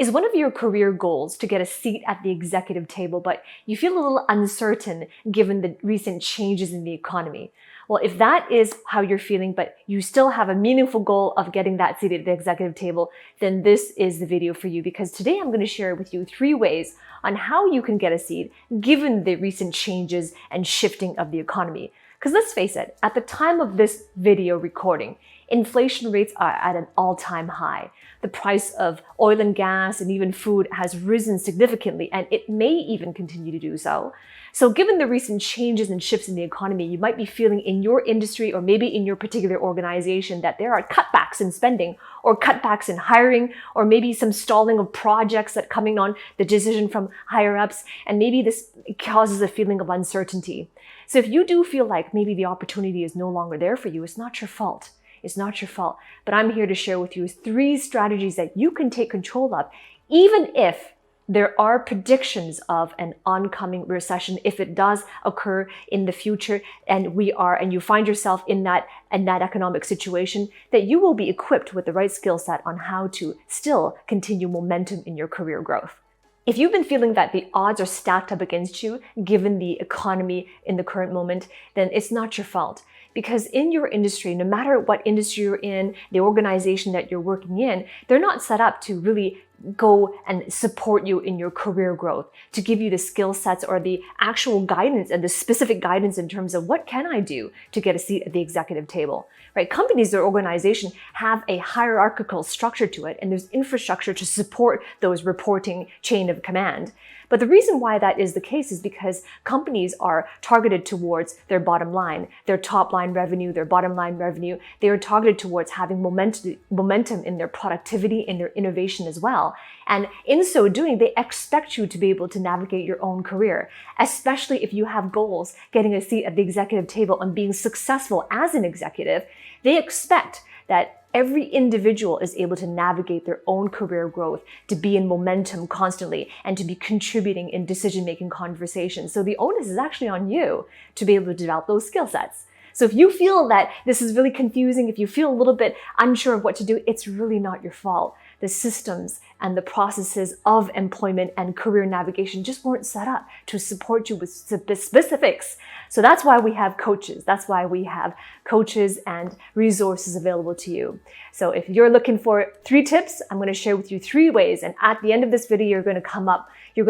Is one of your career goals to get a seat at the executive table, but you feel a little uncertain given the recent changes in the economy? Well, if that is how you're feeling, but you still have a meaningful goal of getting that seat at the executive table, then this is the video for you, because today I'm going to share with you 3 ways on how you can get a seat given the recent changes and shifting of the economy. Because let's face it, at the time of this video recording, inflation rates are at an all-time high. The price of oil and gas and even food has risen significantly, and it may even continue to do so. So given the recent changes and shifts in the economy, you might be feeling in your industry or maybe in your particular organization that there are cutbacks in spending or cutbacks in hiring, or maybe some stalling of projects that coming on the decision from higher ups, and maybe this causes a feeling of uncertainty. So if you do feel like maybe the opportunity is no longer there for you, it's not your fault. It's not your fault. But I'm here to share with you 3 strategies that you can take control of, even if there are predictions of an oncoming recession, if it does occur in the future, and you find yourself in that economic situation, that you will be equipped with the right skill set on how to still continue momentum in your career growth. If you've been feeling that the odds are stacked up against you, given the economy in the current moment, then it's not your fault. Because in your industry, no matter what industry you're in, the organization that you're working in, they're not set up to really go and support you in your career growth, to give you the skill sets or the actual guidance and the specific guidance in terms of what can I do to get a seat at the executive table, right? Companies or organizations have a hierarchical structure to it, and there's infrastructure to support those reporting chain of command. But the reason why that is the case is because companies are targeted towards their bottom line, their top line revenue, their bottom line revenue. They are targeted towards having momentum in their productivity, in their innovation as well. And in so doing, they expect you to be able to navigate your own career, especially if you have goals, getting a seat at the executive table and being successful as an executive. They expect that every individual is able to navigate their own career growth, to be in momentum constantly, and to be contributing in decision-making conversations. So the onus is actually on you to be able to develop those skill sets. So if you feel that this is really confusing, if you feel a little bit unsure of what to do, it's really not your fault. The systems and the processes of employment and career navigation just weren't set up to support you with specifics. So that's why we have coaches. That's why we have coaches and resources available to you. So if you're looking for 3 tips, I'm going to share with you 3 ways. And at the end of this video, you're going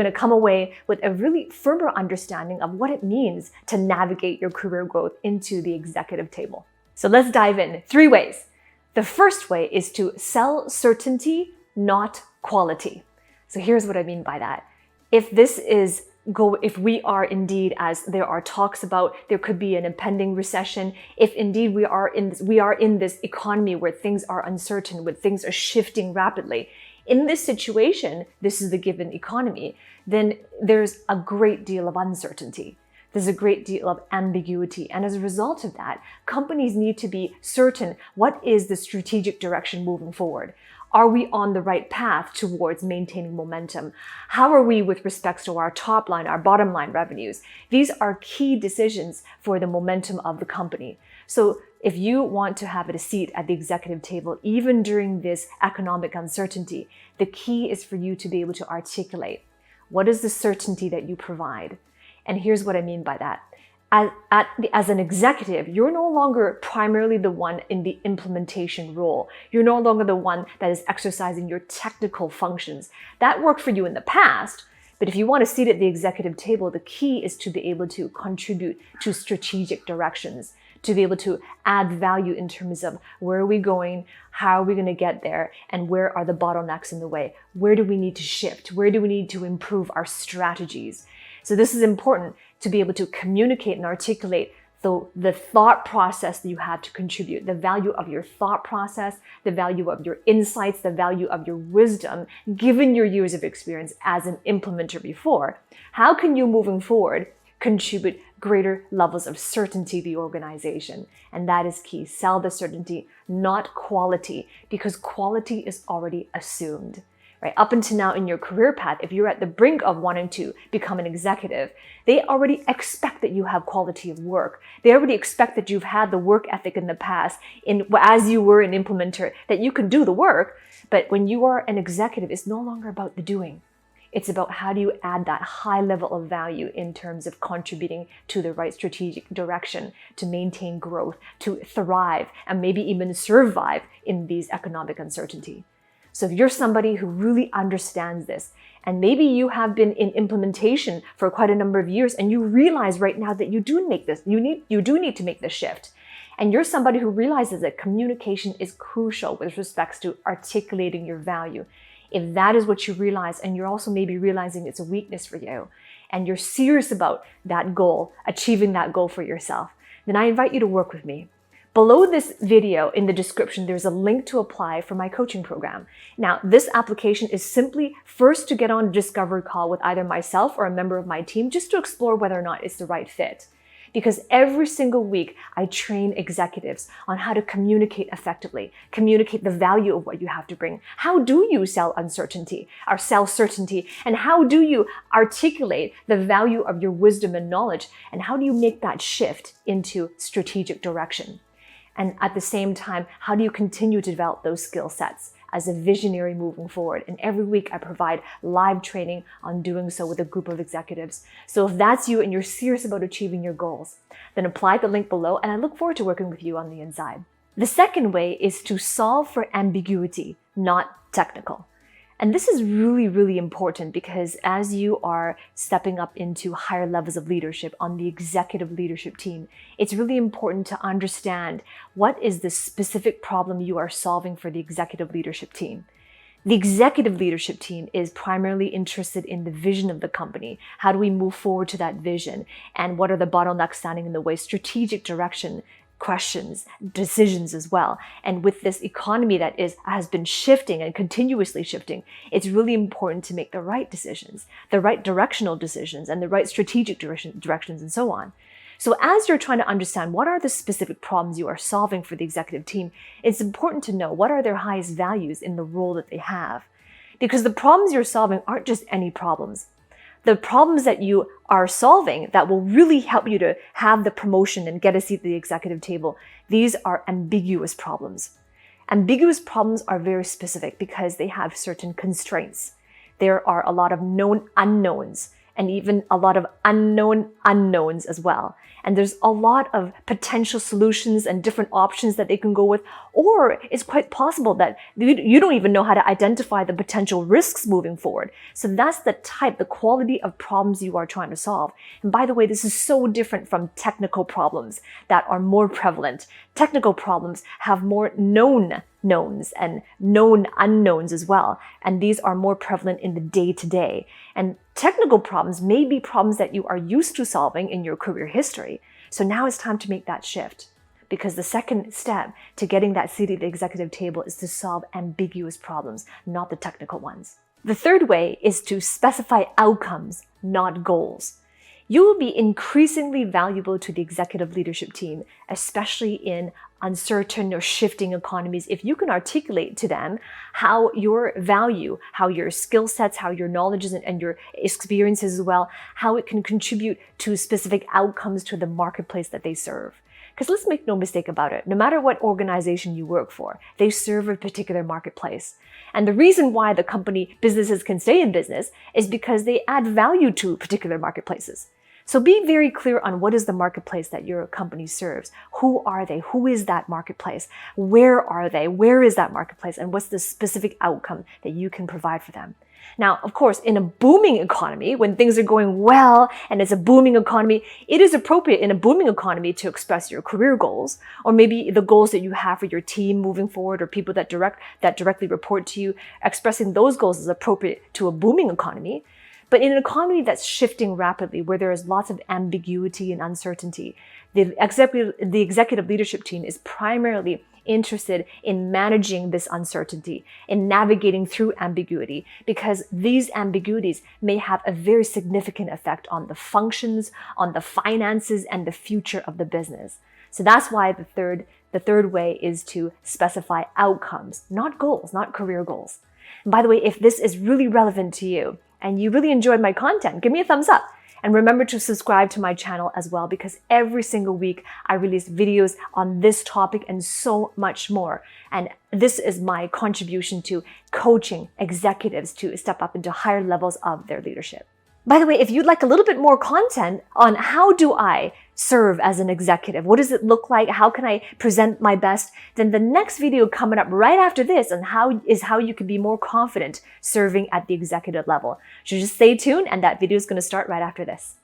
to come away with a really firmer understanding of what it means to navigate your career growth into the executive table. So let's dive in. 3 ways. The first way is to sell certainty, not quality. So here's what I mean by that. If we are indeed, as there are talks about, there could be an impending recession, if indeed we are in this economy where things are uncertain, where things are shifting rapidly, in this situation, this is the given economy, then there's a great deal of uncertainty. There's a great deal of ambiguity. And as a result of that, companies need to be certain, what is the strategic direction moving forward? Are we on the right path towards maintaining momentum? How are we with respect to our top line, our bottom line revenues? These are key decisions for the momentum of the company. So if you want to have a seat at the executive table, even during this economic uncertainty, the key is for you to be able to articulate what is the certainty that you provide. And here's what I mean by that. As an executive, you're no longer primarily the one in the implementation role. You're no longer the one that is exercising your technical functions. That worked for you in the past, but if you want a seat at the executive table, the key is to be able to contribute to strategic directions, to be able to add value in terms of where are we going, how are we going to get there, and where are the bottlenecks in the way? Where do we need to shift? Where do we need to improve our strategies? So this is important to be able to communicate and articulate the thought process that you have to contribute, the value of your thought process, the value of your insights, the value of your wisdom, given your years of experience as an implementer before. How can you, moving forward, contribute greater levels of certainty to the organization? And that is key. Sell the certainty, not quality, because quality is already assumed. right? Up until now in your career path, if you're at the brink of wanting to become an executive, they already expect that you have quality of work. They already expect that you've had the work ethic in the past, as you were an implementer, that you can do the work. But when you are an executive, it's no longer about the doing. It's about how do you add that high level of value in terms of contributing to the right strategic direction to maintain growth, to thrive, and maybe even survive in these economic uncertainty. So if you're somebody who really understands this, and maybe you have been in implementation for quite a number of years, and you realize right now that you do need to make this shift, and you're somebody who realizes that communication is crucial with respects to articulating your value. If that is what you realize, and you're also maybe realizing it's a weakness for you, and you're serious about that goal, achieving that goal for yourself, then I invite you to work with me. Below this video in the description, there's a link to apply for my coaching program. Now, this application is simply first to get on a discovery call with either myself or a member of my team just to explore whether or not it's the right fit. Because every single week, I train executives on how to communicate effectively, communicate the value of what you have to bring. How do you sell uncertainty or sell certainty? And how do you articulate the value of your wisdom and knowledge? And how do you make that shift into strategic direction? And at the same time, how do you continue to develop those skill sets as a visionary moving forward? And every week I provide live training on doing so with a group of executives. So if that's you and you're serious about achieving your goals, then apply the link below, and I look forward to working with you on the inside. The second way is to solve for ambiguity, not technical. And this is really, really important because as you are stepping up into higher levels of leadership on the executive leadership team, it's really important to understand what is the specific problem you are solving for the executive leadership team. The executive leadership team is primarily interested in the vision of the company. How do we move forward to that vision? And what are the bottlenecks standing in the way? Strategic direction, questions, decisions as well. And with this economy that has been shifting and continuously shifting, it's really important to make the right decisions, the right directional decisions, and the right strategic directions and so on. So as you're trying to understand what are the specific problems you are solving for the executive team, it's important to know what are their highest values in the role that they have. Because the problems you're solving aren't just any problems. The problems that you are solving that will really help you to have the promotion and get a seat at the executive table, these are ambiguous problems. Ambiguous problems are very specific because they have certain constraints. There are a lot of known unknowns and even a lot of unknown unknowns as well. And there's a lot of potential solutions and different options that they can go with, or it's quite possible that you don't even know how to identify the potential risks moving forward. So that's the quality of problems you are trying to solve. And by the way, this is so different from technical problems that are more prevalent. Technical problems have more known knowns and known unknowns as well. And these are more prevalent in the day-to-day. And technical problems may be problems that you are used to solving in your career history. So now it's time to make that shift, because the second step to getting that seat at the executive table is to solve ambiguous problems, not the technical ones. The third way is to specify outcomes, not goals. You will be increasingly valuable to the executive leadership team, especially in uncertain or shifting economies, if you can articulate to them how your value, how your skill sets, how your knowledge and your experiences as well, how it can contribute to specific outcomes to the marketplace that they serve. Because let's make no mistake about it, no matter what organization you work for, they serve a particular marketplace. And the reason why the businesses can stay in business is because they add value to particular marketplaces. So be very clear on what is the marketplace that your company serves. Who are they? Who is that marketplace? Where are they? Where is that marketplace? And what's the specific outcome that you can provide for them? Now, of course, in a booming economy, when things are going well and it's a booming economy, it is appropriate in a booming economy to express your career goals, or maybe the goals that you have for your team moving forward, or people that directly report to you. Expressing those goals is appropriate to a booming economy. But in an economy that's shifting rapidly, where there is lots of ambiguity and uncertainty, the executive leadership team is primarily interested in managing this uncertainty, in navigating through ambiguity, because these ambiguities may have a very significant effect on the functions, on the finances, and the future of the business. So that's why the third way is to specify outcomes, not goals, not career goals. And by the way, if this is really relevant to you and you really enjoyed my content, give me a thumbs up. And remember to subscribe to my channel as well, because every single week I release videos on this topic and so much more. And this is my contribution to coaching executives to step up into higher levels of their leadership. By the way, if you'd like a little bit more content on how do I serve as an executive, what does it look like, how can I present my best, then the next video coming up right after this on how you can be more confident serving at the executive level. So just stay tuned, and that video is going to start right after this.